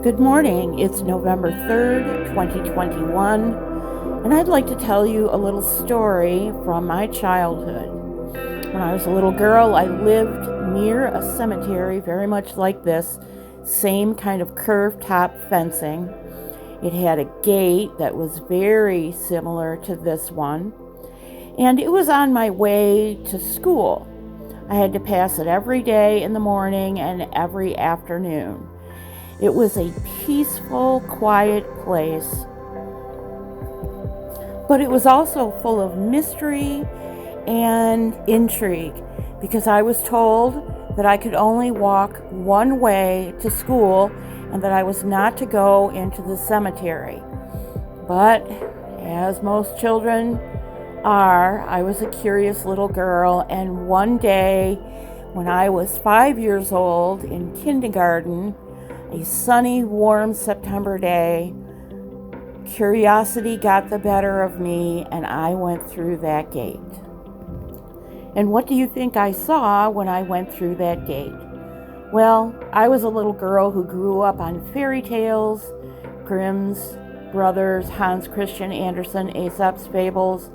Good morning. It's November 3rd, 2021, and I'd like to tell you a little story from my childhood. When I was a little girl, I lived near a cemetery very much like this, same kind of curved top fencing. It had a gate that was very similar to this one, and it was on my way to school. I had to pass it every day in the morning and every afternoon. It was a peaceful, quiet place, but it was also full of mystery and intrigue because I was told that I could only walk one way to school and that I was not to go into the cemetery. But as most children are, I was a curious little girl, and one day when I was 5 years old in kindergarten, a sunny, warm September day, curiosity got the better of me and I went through that gate. And what do you think I saw when I went through that gate? Well, I was a little girl who grew up on fairy tales, Grimm's Brothers, Hans Christian Andersen, Aesop's Fables,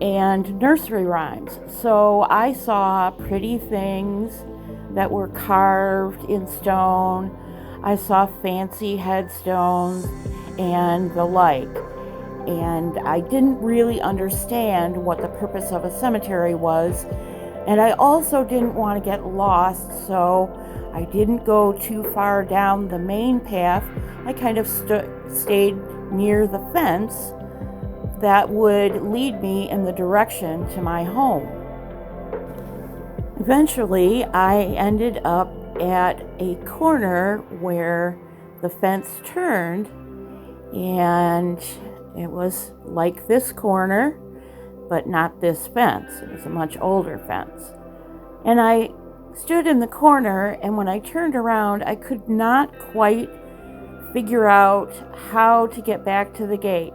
and nursery rhymes. So I saw pretty things that were carved in stone. I saw fancy headstones and the like. And I didn't really understand what the purpose of a cemetery was. And I also didn't want to get lost, so I didn't go too far down the main path. I kind of stayed near the fence that would lead me in the direction to my home. Eventually, I ended up at a corner where the fence turned, and it was like this corner, but not this fence. It was a much older fence. And I stood in the corner, and when I turned around, I could not quite figure out how to get back to the gate.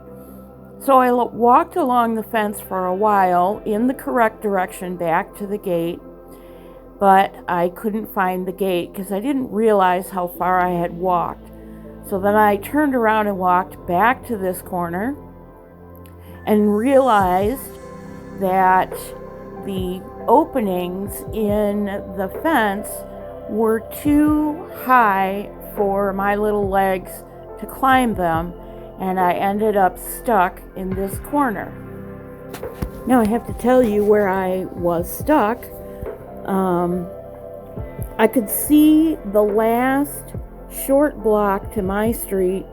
So I walked along the fence for a while in the correct direction back to the gate, but I couldn't find the gate because I didn't realize how far I had walked. So then I turned around and walked back to this corner and realized that the openings in the fence were too high for my little legs to climb them, and I ended up stuck in this corner. Now I have to tell you where I was stuck. I could see the last short block to my street,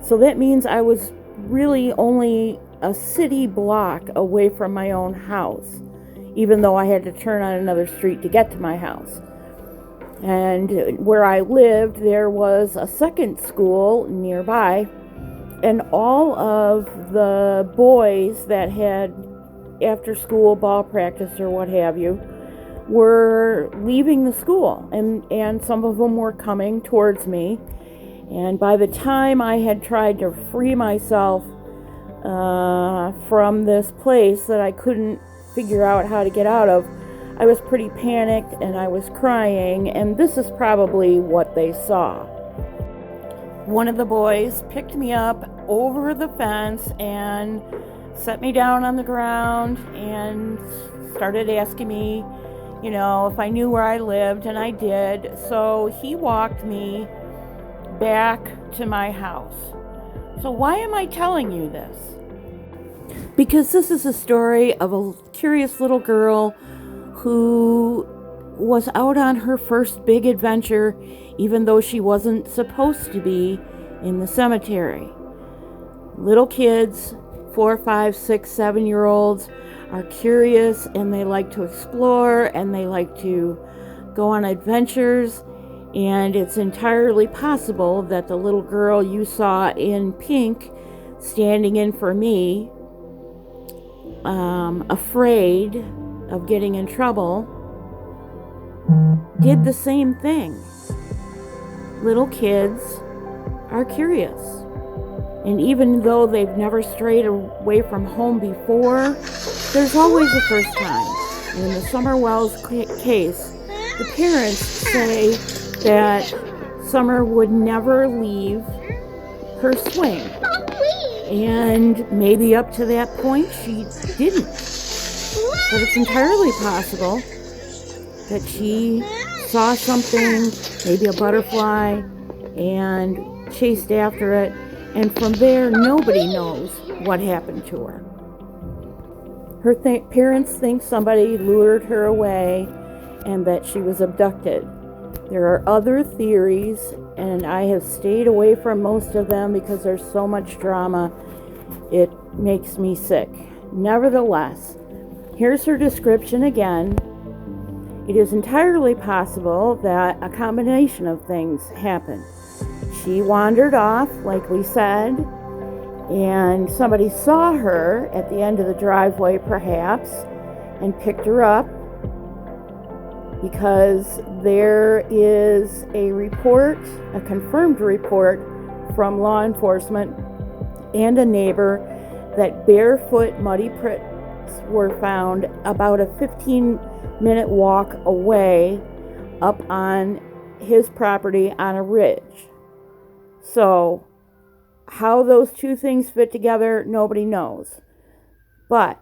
so that means I was really only a city block away from my own house, even though I had to turn on another street to get to my house. And where I lived, there was a second school nearby, and all of the boys that had after school ball practice or what have you were leaving the school, and some of them were coming towards me. And by the time I had tried to free myself from this place that I couldn't figure out how to get out of, I was pretty panicked and I was crying, and this is probably what they saw. One of the boys picked me up over the fence and set me down on the ground and started asking me, if I knew where I lived, and I did. So he walked me back to my house. So why am I telling you this? Because this is a story of a curious little girl who was out on her first big adventure, even though she wasn't supposed to be in the cemetery. Little kids, 4, 5, 6, 7-year-olds, are curious, and they like to explore, and they like to go on adventures, and it's entirely possible that the little girl you saw in pink standing in for me, afraid of getting in trouble, did the same thing. Little kids are curious. And even though they've never strayed away from home before, there's always a first time. And in the Summer Wells case, The parents say that Summer would never leave her swing. And maybe up to that point she didn't. But it's entirely possible that she saw something, maybe a butterfly, and chased after it. And from there, nobody knows what happened to her. Her parents think somebody lured her away and that she was abducted. There are other theories, and I have stayed away from most of them because there's so much drama. It makes me sick. Nevertheless, here's her description again. It is entirely possible that a combination of things happened. She wandered off, like we said, and somebody saw her at the end of the driveway, perhaps, and picked her up, because there is a report, a confirmed report from law enforcement and a neighbor that barefoot muddy prints were found about a 15-minute walk away up on his property on a ridge. So how those two things fit together, nobody knows. But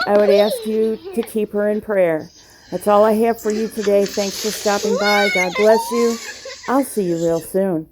I would ask you to keep her in prayer. That's all I have for you today. Thanks for stopping by. God bless you. I'll see you real soon.